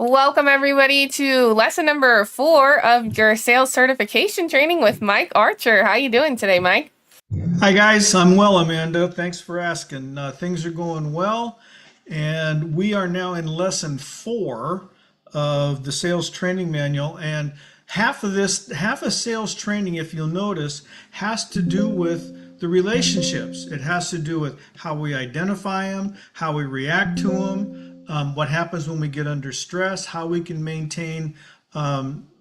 Welcome, everybody, to lesson number 4 of your sales certification training with Mike Archer. How you doing today, Mike? Hi guys, I'm well, Amanda. Thanks for asking. Things are going well, and we are now in lesson 4 of the sales training manual. And half of sales training, if you'll notice, has to do with the relationships. It has to do with how we identify them, how we react to them, what happens when we get under stress, how we can maintain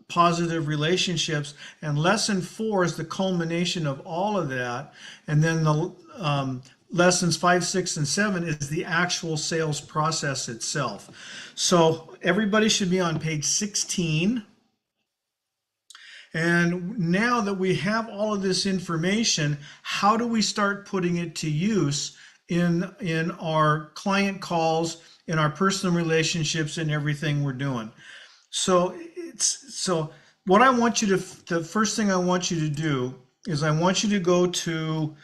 positive relationships. And lesson 4 is the culmination of all of that. And then the lessons 5, 6, and 7 is the actual sales process itself. So everybody should be on page 16. And now that we have all of this information, how do we start putting it to use in our client calls, in our personal relationships, and everything we're doing? So what I want you to, the first thing I want you to do is I want you to go to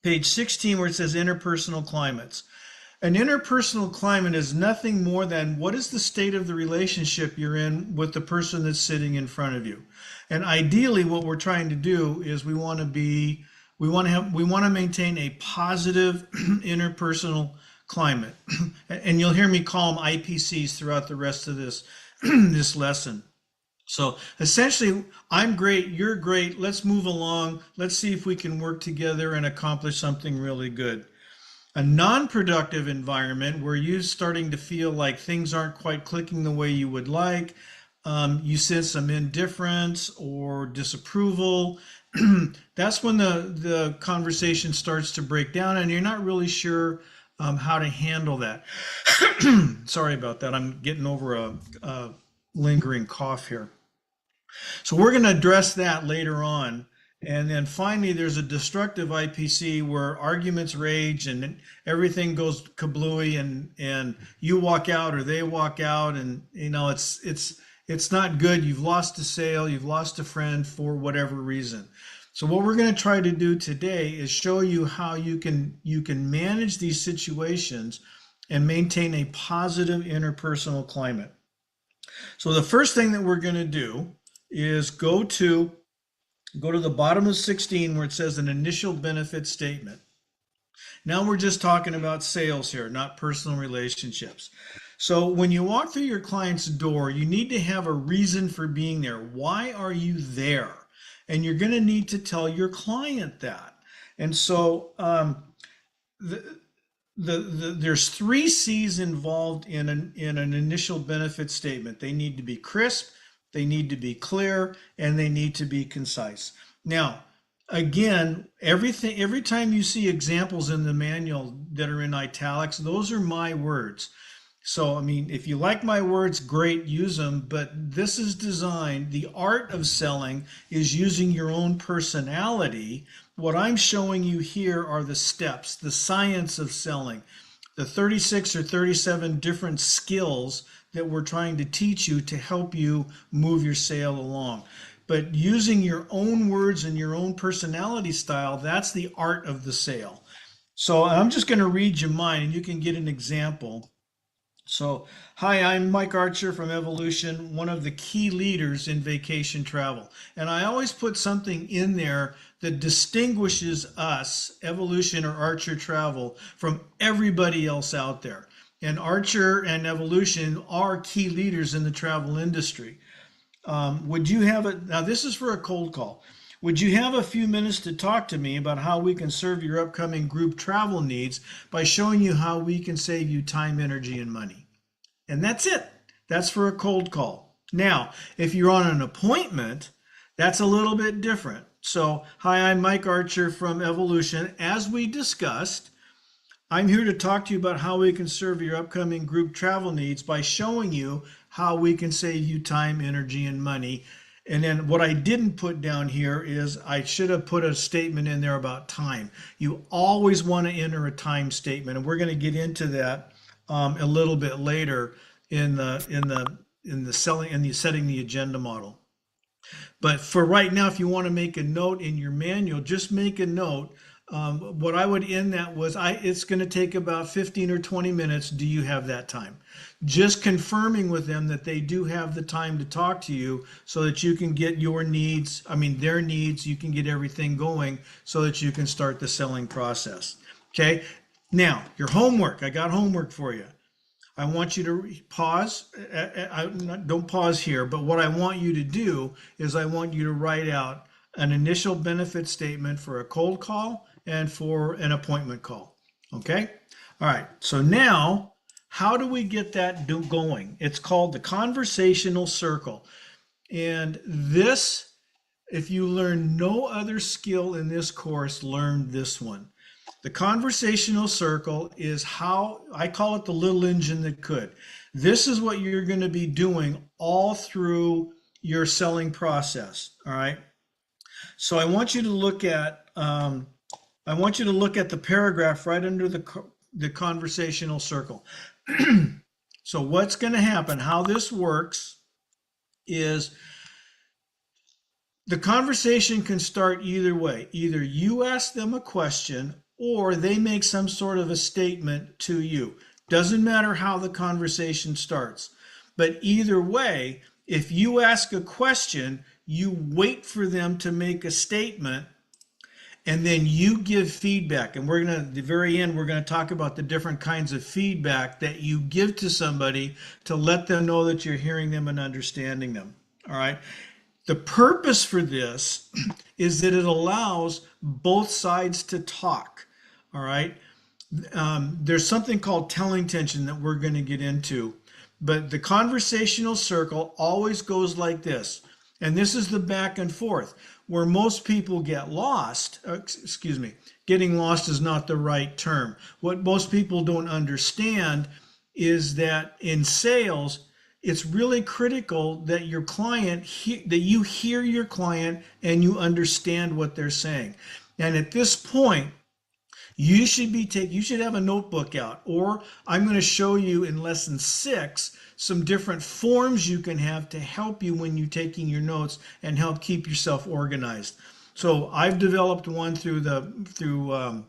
page 16 where it says interpersonal climates. An interpersonal climate is nothing more than what is the state of the relationship you're in with the person that's sitting in front of you. And ideally, what we're trying to do is we want to maintain a positive interpersonal climate. And you'll hear me call them IPCs throughout the rest of this this lesson. So essentially, I'm great, you're great, let's move along, let's see if we can work together and accomplish something really good. A non-productive environment where you're starting to feel like things aren't quite clicking the way you would like, you sense some indifference or disapproval, that's when the conversation starts to break down and you're not really sure how to handle that. Sorry about that. I'm getting over a lingering cough here. So we're going to address that later on. And then finally, there's a destructive IPC where arguments rage and everything goes kablooey and you walk out or they walk out and it's not good. You've lost a sale, you've lost a friend for whatever reason. So what we're going to try to do today is show you how you can manage these situations and maintain a positive interpersonal climate. So the first thing that we're going to do is go to the bottom of 16 where it says an initial benefit statement. Now we're just talking about sales here, not personal relationships. So when you walk through your client's door, you need to have a reason for being there. Why are you there? And you're going to need to tell your client that. And so there's 3 C's involved in an initial benefit statement. They need to be crisp, they need to be clear, and they need to be concise. Now, again, every time you see examples in the manual that are in italics, those are my words. So, I mean, if you like my words, great, use them. But this is designed, the art of selling is using your own personality. What I'm showing you here are the steps, the science of selling, the 36 or 37 different skills that we're trying to teach you to help you move your sale along. But using your own words and your own personality style, that's the art of the sale. So I'm just going to read you mine and you can get an example. So, hi, I'm Mike Archer from Evolution, one of the key leaders in vacation travel. And I always put something in there that distinguishes us, Evolution or Archer Travel, from everybody else out there. And Archer and Evolution are key leaders in the travel industry. Would you have it? Now, this is for a cold call. Would you have a few minutes to talk to me about how we can serve your upcoming group travel needs by showing you how we can save you time, energy, and money? And that's it. That's for a cold call. Now, if you're on an appointment, that's a little bit different. So, hi, I'm Mike Archer from Evolution. As we discussed, I'm here to talk to you about how we can serve your upcoming group travel needs by showing you how we can save you time, energy, and money. And then what I didn't put down here is I should have put a statement in there about time. You always want to enter a time statement, and we're going to get into that a little bit later in the selling and the setting the agenda model. But for right now, if you want to make a note in your manual, just make a note What I would end that was, it's going to take about 15 or 20 minutes. Do you have that time? Just confirming with them that they do have the time to talk to you so that you can get your needs, I mean, their needs, you can get everything going so that you can start the selling process. Okay. Now, your homework. I got homework for you. I want you to pause. Don't pause here, but what I want you to do is I want you to write out an initial benefit statement for a cold call and for an appointment call. Okay? All right. So now, how do we get that going? It's called the conversational circle. And this, if you learn no other skill in this course, learn this one. The conversational circle is how I call it the little engine that could. This is what you're going to be doing all through your selling process. All right. So I want you to look at the paragraph right under the conversational circle. So what's going to happen? How this works is the conversation can start either way. Either you ask them a question or they make some sort of a statement to you. Doesn't matter how the conversation starts. But either way, if you ask a question, you wait for them to make a statement and then you give feedback. And we're going to, at the very end, we're going to talk about the different kinds of feedback that you give to somebody to let them know that you're hearing them and understanding them. All right. The purpose for this is that it allows both sides to talk. All right. There's something called telling tension that we're going to get into, but the conversational circle always goes like this. And this is the back and forth where most people get lost. Excuse me, getting lost is not the right term. What most people don't understand is that in sales, it's really critical that your client, that you hear your client and you understand what they're saying. And at this point, you should have a notebook out, or I'm going to show you in lesson 6 some different forms you can have to help you when you're taking your notes and help keep yourself organized. So I've developed one through the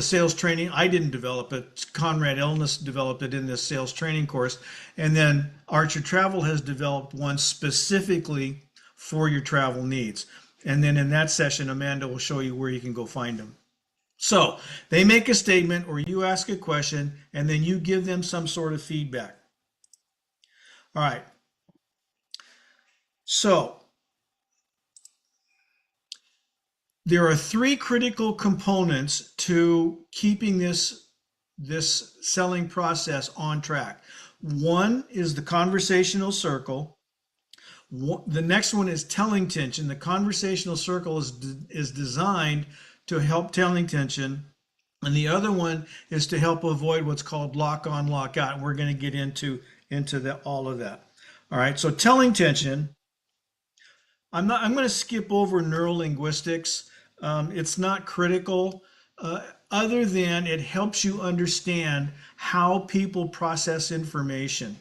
sales training. I didn't develop it. Conrad Elness developed it in this sales training course. And then Archer Travel has developed one specifically for your travel needs. And then in that session, Amanda will show you where you can go find them. So they make a statement or you ask a question and then you give them some sort of feedback. All right. So there are 3 critical components to keeping this selling process on track. One is the conversational circle. The next one is telling tension. The conversational circle is designed to help telling tension. And the other one is to help avoid what's called lock on, lock out. And we're going to get into all of that. All right. So telling tension, I'm going to skip over neurolinguistics. It's not critical, other than it helps you understand how people process information.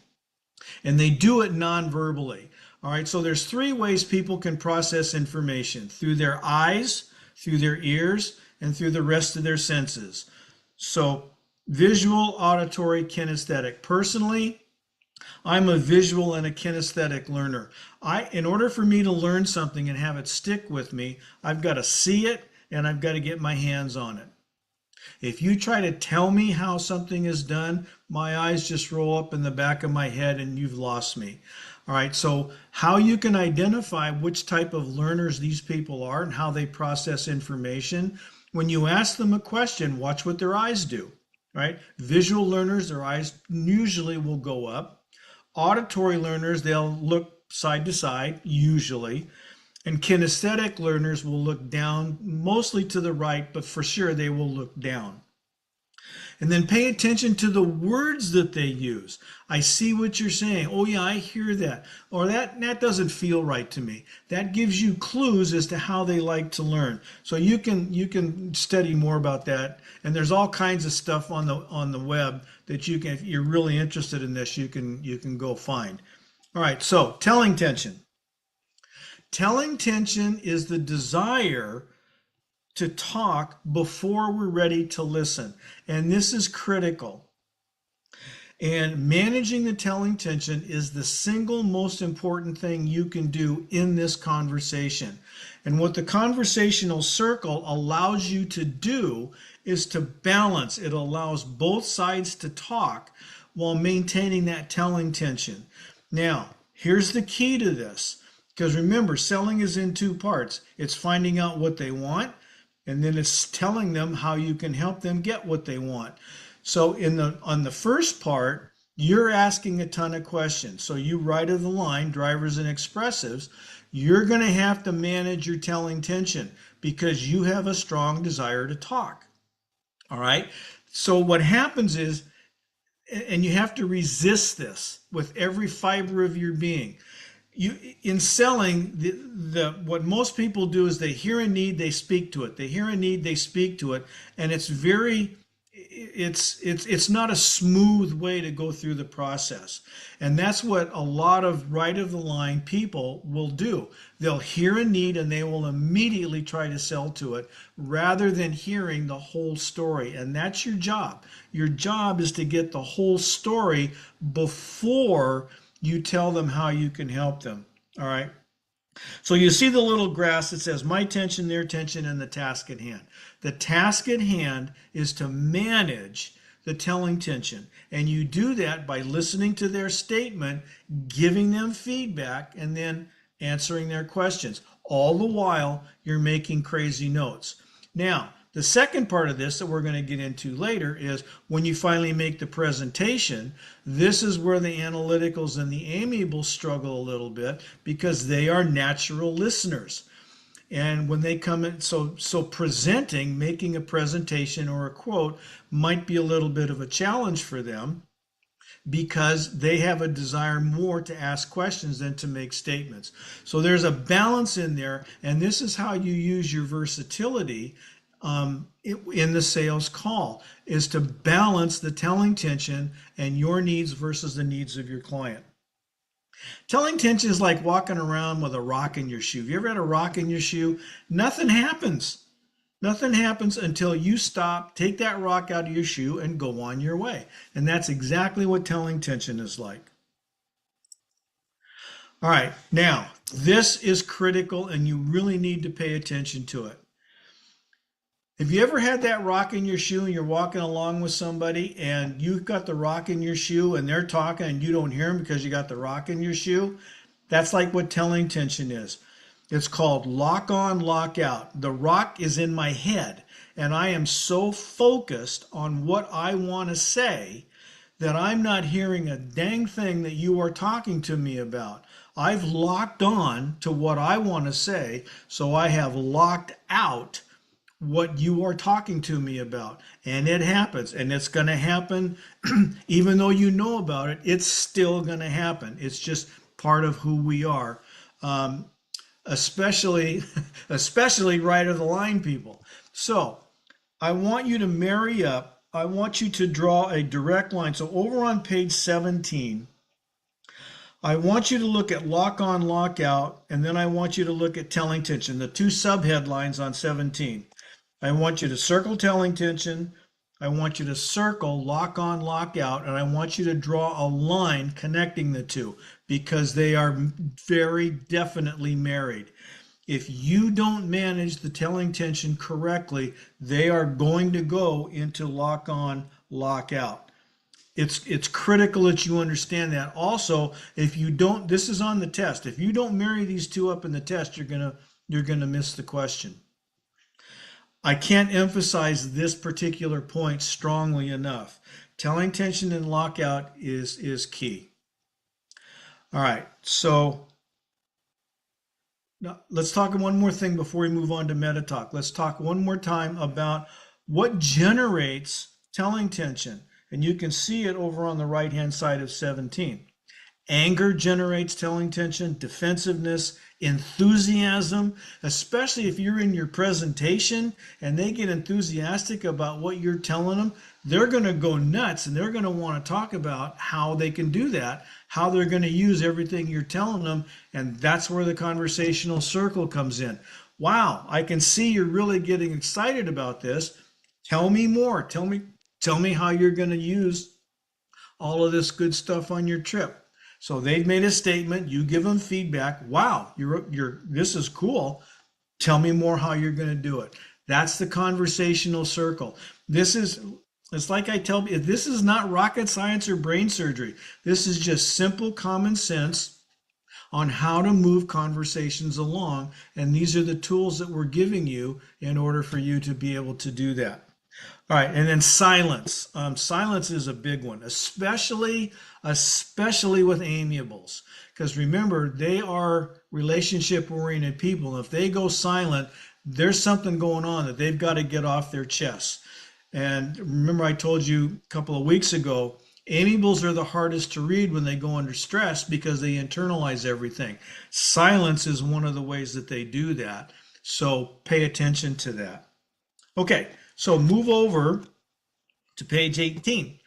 And they do it non-verbally. All right. So there's 3 ways people can process information: through their eyes, through their ears, and through the rest of their senses. So visual, auditory, kinesthetic. Personally, I'm a visual and a kinesthetic learner. In order for me to learn something and have it stick with me, I've got to see it and I've got to get my hands on it. If you try to tell me how something is done, my eyes just roll up in the back of my head and you've lost me. All right, so how you can identify which type of learners these people are and how they process information. When you ask them a question, watch what their eyes do, right? Visual learners, their eyes usually will go up. Auditory learners, they'll look side to side, usually. And kinesthetic learners will look down, mostly to the right, but for sure they will look down. And then pay attention to the words that they use. I see what you're saying. Oh yeah, I hear that. Or that doesn't feel right to me. That gives you clues as to how they like to learn. So you can study more about that. And there's all kinds of stuff on the web that you can, if you're really interested in this, you can go find. All right, so telling tension. Telling tension is the desire to talk before we're ready to listen. And this is critical. And managing the telling tension is the single most important thing you can do in this conversation. And what the conversational circle allows you to do is to balance. It allows both sides to talk while maintaining that telling tension. Now, here's the key to this. Because remember, selling is in two parts. It's finding out what they want, and then it's telling them how you can help them get what they want. So on the first part, you're asking a ton of questions. So you right of the line, drivers and expressives, you're going to have to manage your telling tension because you have a strong desire to talk. All right. So what happens is, and you have to resist this with every fiber of your being. You in selling, what most people do is they hear a need, they speak to it. They hear a need, they speak to it, and it's not a smooth way to go through the process. And that's what a lot of right of the line people will do. They'll hear a need and they will immediately try to sell to it rather than hearing the whole story. And that's your job. Your job is to get the whole story before you tell them how you can help them. All right. So you see the little grass that says my tension, their tension, and the task at hand. The task at hand is to manage the telling tension. And you do that by listening to their statement, giving them feedback, and then answering their questions. All the while, you're making crazy notes. Now, the second part of this that we're going to get into later is when you finally make the presentation, this is where the analyticals and the amiables struggle a little bit because they are natural listeners. And when they come in, so presenting, making a presentation or a quote might be a little bit of a challenge for them because they have a desire more to ask questions than to make statements. So there's a balance in there, and this is how you use your versatility in the sales call, is to balance the telling tension and your needs versus the needs of your client. Telling tension is like walking around with a rock in your shoe. Have you ever had a rock in your shoe? Nothing happens. Nothing happens until you stop, take that rock out of your shoe, and go on your way. And that's exactly what telling tension is like. All right, now, this is critical and you really need to pay attention to it. Have you ever had that rock in your shoe and you're walking along with somebody and you've got the rock in your shoe and they're talking and you don't hear them because you got the rock in your shoe? That's like what telling tension is. It's called lock on, lock out. The rock is in my head and I am so focused on what I want to say that I'm not hearing a dang thing that you are talking to me about. I've locked on to what I want to say, so I have locked out what you are talking to me about. And it happens, and it's going to happen even though you know about it. It's still going to happen. It's just part of who we are, especially right of the line people. So I want you to marry up. I want you to draw a direct line. So over on page 17, I want you to look at lock on, lock out, and then I want you to look at telling tension, the two subheadlines on 17. I want you to circle telling tension, I want you to circle lock on, lock out, and I want you to draw a line connecting the two because they are very definitely married. If you don't manage the telling tension correctly, they are going to go into lock on, lock out. It's critical that you understand that. Also, if you don't, this is on the test. If you don't marry these two up in the test, you're gonna miss the question. I can't emphasize this particular point strongly enough. Telling tension and lockout is key. All right, so now let's talk one more thing before we move on to meta talk. Let's talk one more time about what generates telling tension. And you can see it over on the right-hand side of 17. Anger generates telling tension, defensiveness, enthusiasm, especially if you're in your presentation and they get enthusiastic about what you're telling them, they're going to go nuts and they're going to want to talk about how they can do that, how they're going to use everything you're telling them, and that's where the conversational circle comes in. Wow, I can see you're really getting excited about this. Tell me more. Tell me how you're going to use all of this good stuff on your trip. So they've made a statement, you give them feedback. Wow, this is cool. Tell me more how you're going to do it. That's the conversational circle. This is it's like I tell you, this is not rocket science or brain surgery. This is just simple common sense on how to move conversations along. And these are the tools that we're giving you in order for you to be able to do that. All right, and then silence. Silence is a big one, especially with amiables, because remember they are relationship-oriented people. If they go silent, there's something going on that they've got to get off their chest. And remember, I told you a couple of weeks ago, amiables are the hardest to read when they go under stress because they internalize everything. Silence is one of the ways that they do that. So pay attention to that. Okay, so move over to page 18.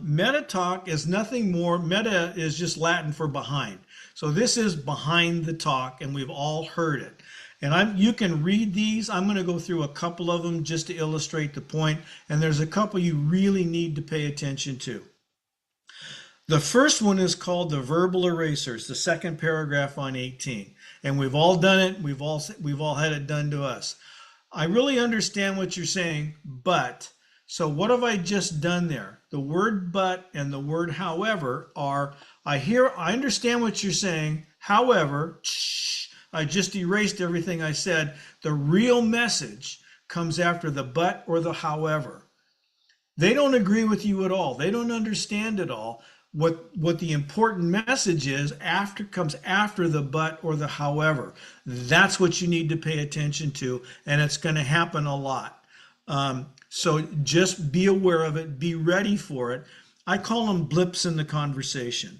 Meta talk is nothing more. Meta is just Latin for behind. So this is behind the talk, and we've all heard it. And you can read these. I'm going to go through a couple of them just to illustrate the point. And there's a couple you really need to pay attention to. The first one is called the verbal erasers, the second paragraph on 18. And we've all done it. We've all had it done to us. I really understand what you're saying, but, so what have I just done there? The word but and the word however are, I understand what you're saying, however, I just erased everything I said. The real message comes after the but or the however. They don't agree with you at all. They don't understand at all. What the important message is comes after the but or the however. That's what you need to pay attention to, and it's going to happen a lot. So just be aware of it, be ready for it. I call them blips in the conversation.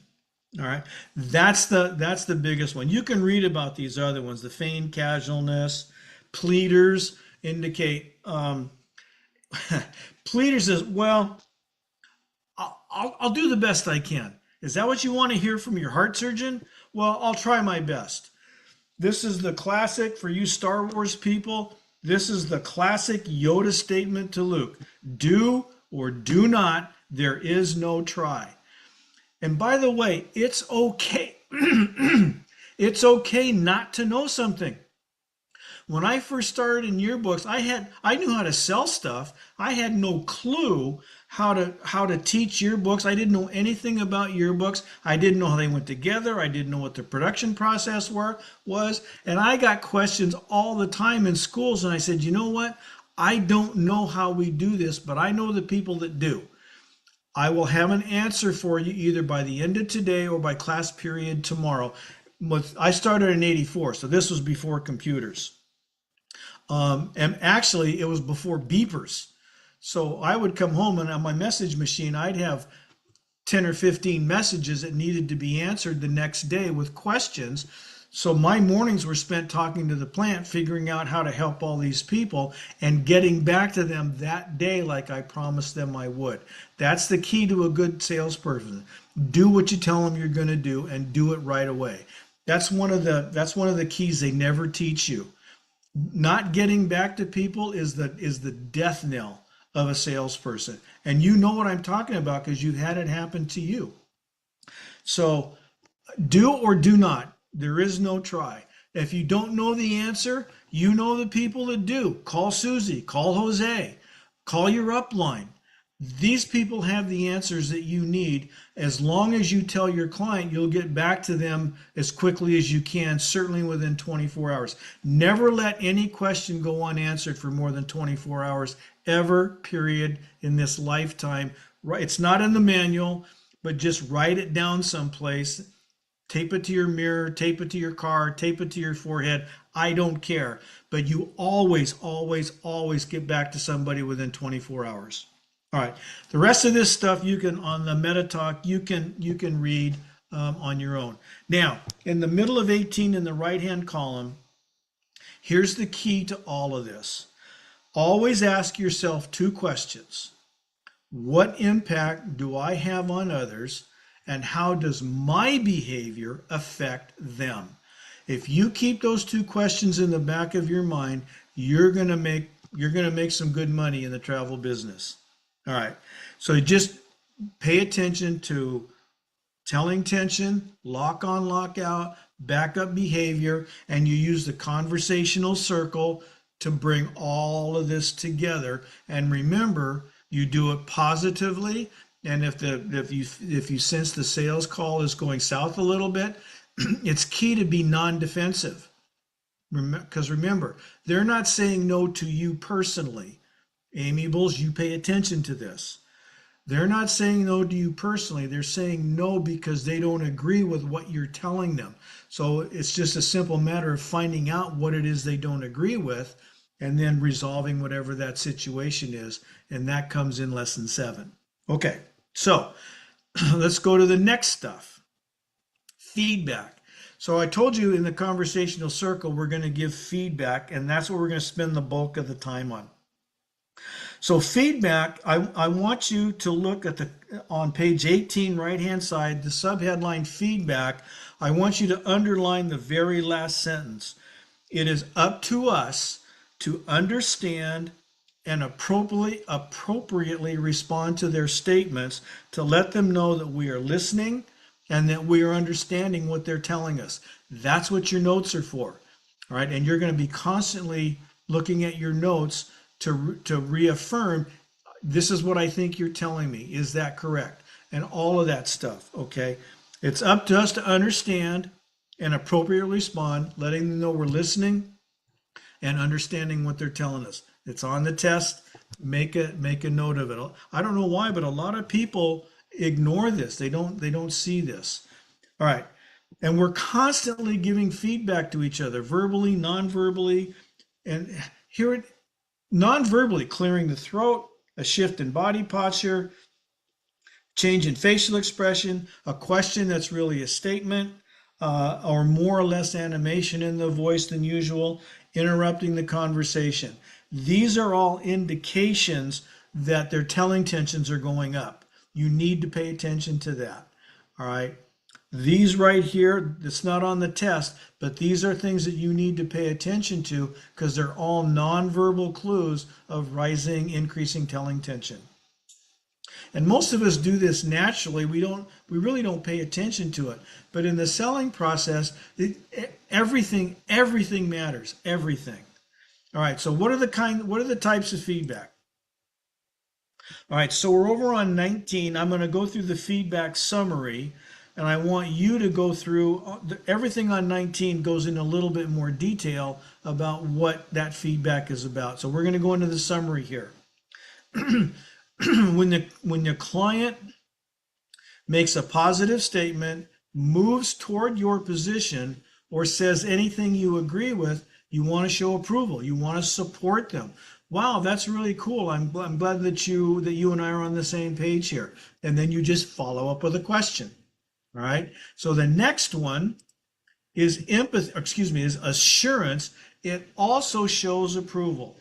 All right, that's the biggest one. You can read about these other ones. The feigned casualness, pleaders indicate. Pleaders is, well, I'll do the best I can. Is that what you want to hear from your heart surgeon? Well, I'll try my best. This is the classic for you Star Wars people. This is the classic Yoda statement to Luke. Do or do not. There is no try. And by the way, it's okay. It's okay not to know something. When I first started in yearbooks, I knew how to sell stuff. I had no clue how to teach yearbooks. I didn't know anything about yearbooks. I didn't know how they went together. I didn't know what the production process was. And I got questions all the time in schools. And I said, you know what? I don't know how we do this, but I know the people that do. I will have an answer for you either by the end of today or by class period tomorrow. I started in '84, so this was before computers. And actually, it was before beepers. So I would come home and on my message machine, I'd have 10 or 15 messages that needed to be answered the next day with questions. So my mornings were spent talking to the plant, figuring out how to help all these people and getting back to them that day like I promised them I would. That's the key to a good salesperson. Do what you tell them you're going to do and do it right away. That's one of the keys they never teach you. Not getting back to people is the death knell of a salesperson. And you know what I'm talking about because you've had it happen to you. So do or do not. There is no try. If you don't know the answer, you know the people that do. Call Susie, call Jose, call your upline. These people have the answers that you need. As long as you tell your client, you'll get back to them as quickly as you can, certainly within 24 hours. Never let any question go unanswered for more than 24 hours, ever, period, in this lifetime. It's not in the manual, but just write it down someplace. Tape it to your mirror, tape it to your car, tape it to your forehead. I don't care. But you always, always, always get back to somebody within 24 hours. All right. The rest of this stuff you can, on the meta talk, you can read on your own. Now, in the middle of 18 in the right-hand column, here's the key to all of this. Always ask yourself two questions. What impact do I have on others? And how does my behavior affect them? If you keep those two questions in the back of your mind, you're gonna make some good money in the travel business. All right. So just pay attention to telling tension, lock on, lock out, backup behavior, and you use the conversational circle to bring all of this together. And remember, you do it positively. And if you sense the sales call is going south a little bit, it's key to be non-defensive. Because remember, they're not saying no to you personally. Amiables, you pay attention to this. They're not saying no to you personally. They're saying no because they don't agree with what you're telling them. So it's just a simple matter of finding out what it is they don't agree with and then resolving whatever that situation is. And that comes in lesson 7. Okay, so let's go to the next stuff. Feedback. So I told you in the conversational circle, we're going to give feedback, and that's what we're going to spend the bulk of the time on. So feedback, I want you to look at on page 18, right-hand side, the subheadline feedback. I want you to underline the very last sentence. It is up to us to understand and appropriately respond to their statements to let them know that we are listening and that we are understanding what they're telling us. That's what your notes are for. All right, and you're going to be constantly looking at your notes to reaffirm, this is what I think you're telling me. Is that correct? And all of that stuff, okay? It's up to us to understand and appropriately respond, letting them know we're listening and understanding what they're telling us. It's on the test. Make a note of it. I don't know why, but a lot of people ignore this. They don't see this. All right. And we're constantly giving feedback to each other, verbally, non-verbally, and here it non-verbally, clearing the throat, a shift in body posture, change in facial expression, a question that's really a statement, or more or less animation in the voice than usual, interrupting the conversation. These are all indications that their telling tensions are going up. You need to pay attention to that. All right. These right here, it's not on the test, but these are things that you need to pay attention to because they're all nonverbal clues of rising, increasing telling tension. And most of us do this naturally. We really don't pay attention to it. But in the selling process, everything matters. Everything. All right. So what are the types of feedback? All right. So we're over on 19. I'm going to go through the feedback summary. And I want you to go through everything on 19 goes in a little bit more detail about what that feedback is about. So we're going to go into the summary here. When the client makes a positive statement, moves toward your position, or says anything you agree with, you want to show approval. You want to support them. Wow, that's really cool. I'm glad that you and I are on the same page here. And then you just follow up with a question. All right. So the next one is is assurance. It also shows approval.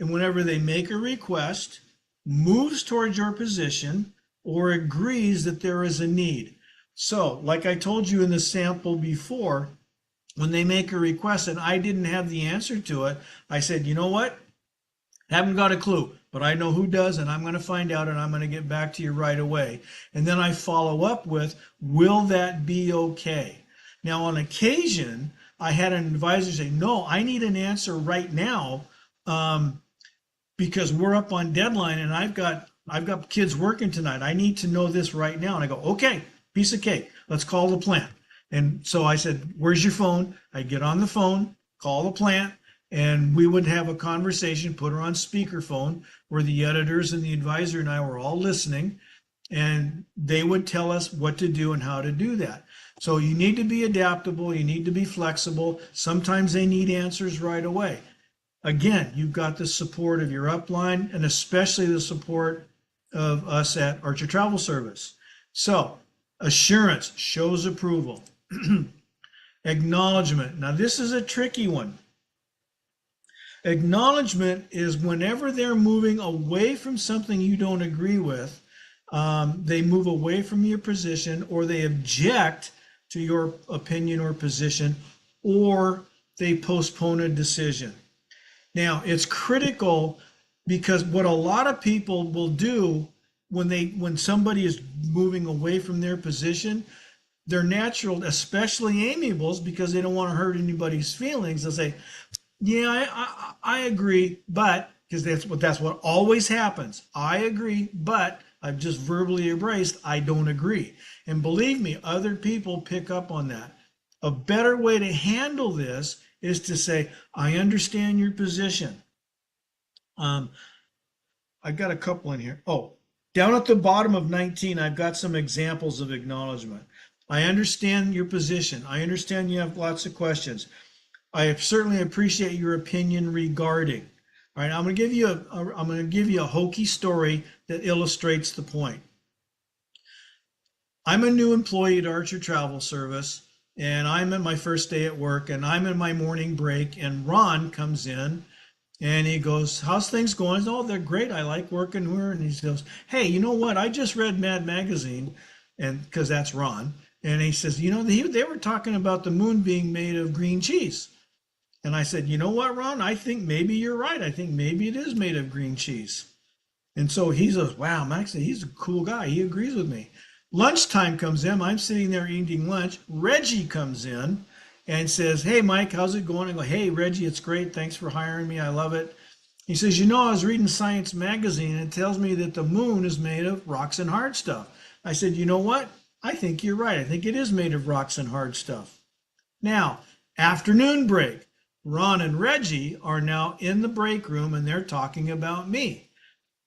And whenever they make a request, moves towards your position, or agrees that there is a need. So, like I told you in the sample before, when they make a request and I didn't have the answer to it, I said, you know what? Haven't got a clue, but I know who does, and I'm going to find out, and I'm going to get back to you right away. And then I follow up with, will that be okay? Now, on occasion, I had an advisor say, no, I need an answer right now because we're up on deadline, and I've got kids working tonight. I need to know this right now. And I go, okay, piece of cake. Let's call the plant. And so I said, where's your phone? I get on the phone, call the plant. And we would have a conversation, put her on speakerphone, where the editors and the advisor and I were all listening, and they would tell us what to do and how to do that. So you need to be adaptable. You need to be flexible. Sometimes they need answers right away. Again, you've got the support of your upline and especially the support of us at Archer Travel Service. So assurance shows approval. Acknowledgement. Now this is a tricky one. Acknowledgement is whenever they're moving away from something you don't agree with, they move away from your position or they object to your opinion or position, or they postpone a decision. Now, it's critical because what a lot of people will do when somebody is moving away from their position, they're natural, especially amiables, because they don't want to hurt anybody's feelings. They'll say, "Yeah, I agree, but," because that's what always happens. "I agree, but I've just verbally embraced I don't agree." And believe me, other people pick up on that. A better way to handle this is to say, "I understand your position." Um, I've got a couple in here. Oh, down at the bottom of 19, I've got some examples of acknowledgement. "I understand your position. I understand you have lots of questions. I certainly appreciate your opinion regarding." All right, I'm going to give you a hokey story that illustrates the point. I'm a new employee at Archer Travel Service, and I'm at my first day at work, and I'm in my morning break, and Ron comes in and he goes, "How's things going?" "Oh, they're great. I like working here." And he goes, "Hey, you know what? I just read Mad Magazine," and because that's Ron. And he says, they were talking about the moon being made of green cheese." And I said, "You know what, Ron? I think maybe you're right. I think maybe it is made of green cheese." And so he says, "Wow, Max, he's a cool guy. He agrees with me." Lunchtime comes in. I'm sitting there eating lunch. Reggie comes in and says, "Hey, Mike, how's it going?" I go, "Hey, Reggie, it's great. Thanks for hiring me. I love it." He says, I was reading Science Magazine and it tells me that the moon is made of rocks and hard stuff." I said, "You know what? I think you're right. I think it is made of rocks and hard stuff." Now, afternoon break. Ron and Reggie are now in the break room and they're talking about me.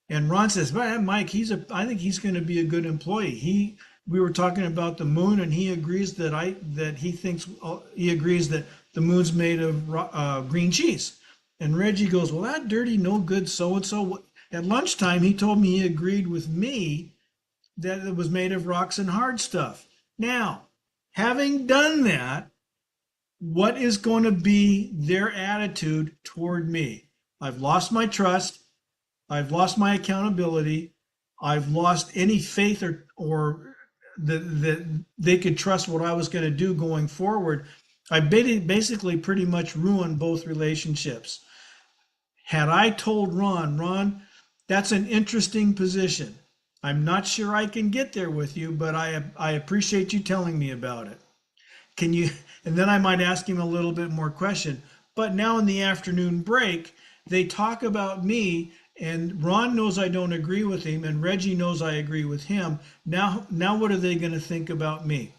And Ron says, "Man, Mike, I think he's going to be a good employee. We were talking about the moon, and he agrees he agrees that the moon's made of green cheese." And Reggie goes, "Well, that dirty, no good so and so. At lunchtime, he told me he agreed with me that it was made of rocks and hard stuff." Now, having done that, what is going to be their attitude toward me? I've lost my trust. I've lost my accountability. I've lost any faith or that they could trust what I was going to do going forward. I basically pretty much ruined both relationships. Had I told Ron, "That's an interesting position. I'm not sure I can get there with you, but I appreciate you telling me about it. Can you?" And then I might ask him a little bit more question. But now in the afternoon break, they talk about me, and Ron knows I don't agree with him, and Reggie knows I agree with him. Now what are they going to think about me?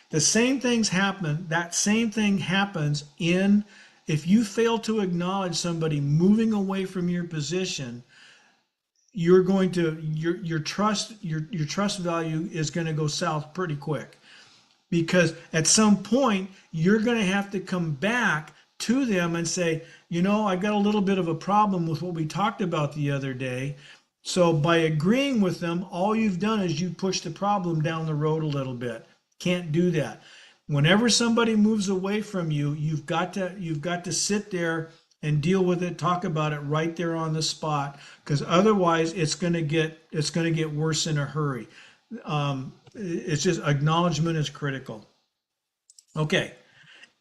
The same things happen. That same thing happens if you fail to acknowledge somebody moving away from your position, you're going to your trust value is going to go south pretty quick, because at some point you're going to have to come back to them and say, "I've got a little bit of a problem with what we talked about the other day." So by agreeing with them, all you've done is you push the problem down the road a little bit. Can't do that. Whenever somebody moves away from you, you've got to sit there and deal with it, talk about it right there on the spot, because otherwise it's going to get worse in a hurry. It's just acknowledgement is critical. Okay,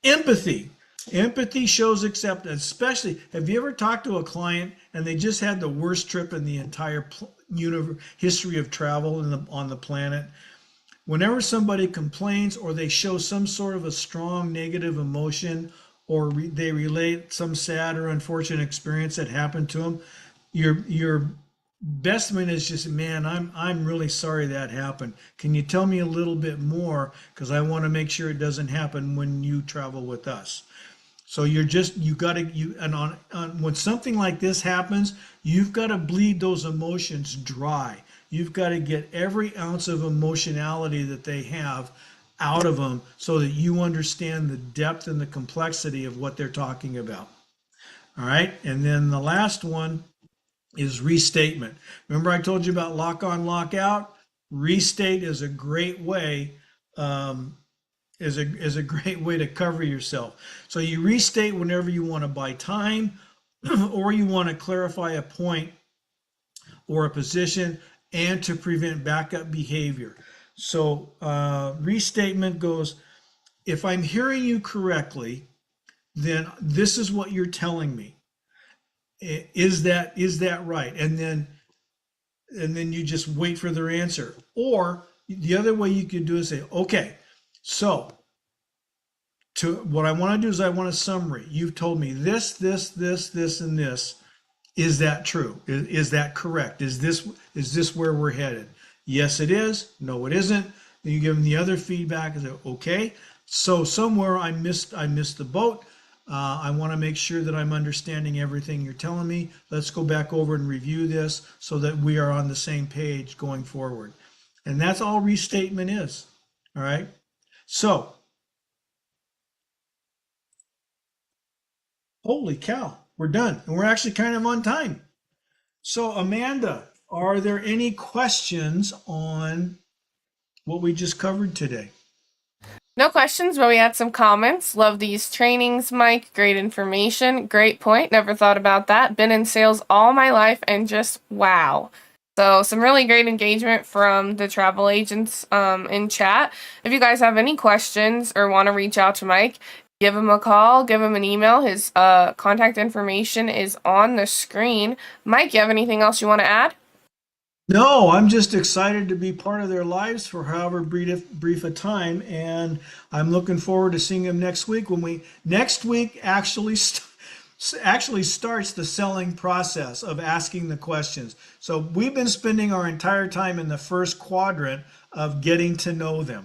empathy. Empathy shows acceptance. Especially, have you ever talked to a client and they just had the worst trip in the entire history of travel on the planet? Whenever somebody complains or they show some sort of a strong negative emotion, or they relate some sad or unfortunate experience that happened to them, your best man is just, "Man, I'm really sorry that happened. Can you tell me a little bit more? Because I want to make sure it doesn't happen when you travel with us." So you got to you and when something like this happens, you've got to bleed those emotions dry. You've got to get every ounce of emotionality that they have out of them so that you understand the depth and the complexity of what they're talking about. All right, and then the last one is restatement. Remember I told you about lock on, lock out? Restate is a great way is a great way to cover yourself. So you restate whenever you want to buy time or you want to clarify a point or a position and to prevent backup behavior. So restatement goes, "If I'm hearing you correctly, then this is what you're telling me. Is that right? And then you just wait for their answer. Or the other way you could do is say, okay, so to what I want to do is I want a summary. You've told me this, and this. Is that true? Is that correct? Is this where we're headed? Yes, it is. No, it isn't. Then you give them the other feedback and say, okay, so somewhere I missed the boat. I want to make sure that I'm understanding everything you're telling me. Let's go back over and review this so that we are on the same page going forward. And that's all restatement is. All right. So, holy cow, we're done. And we're actually kind of on time. So, Amanda, are there any questions on what we just covered today? No questions, but we had some comments. Love these trainings, Mike. Great information. Great point. Never thought about that. Been in sales all my life and just wow. So some really great engagement from the travel agents in chat. If you guys have any questions or want to reach out to Mike, give him a call, give him an email. His contact information is on the screen. Mike, you have anything else you want to add? No, I'm just excited to be part of their lives for however brief a time, and I'm looking forward to seeing them next week. Next week actually starts the selling process of asking the questions. So we've been spending our entire time in the first quadrant of getting to know them.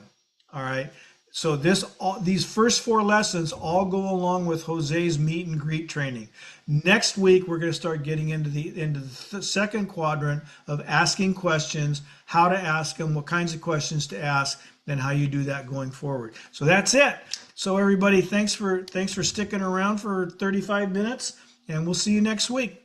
All right. So these first 4 lessons all go along with Jose's meet and greet training. Next week we're going to start getting into the second quadrant of asking questions, how to ask them, what kinds of questions to ask, and how you do that going forward. So that's it. So everybody, thanks for sticking around for 35 minutes, and we'll see you next week.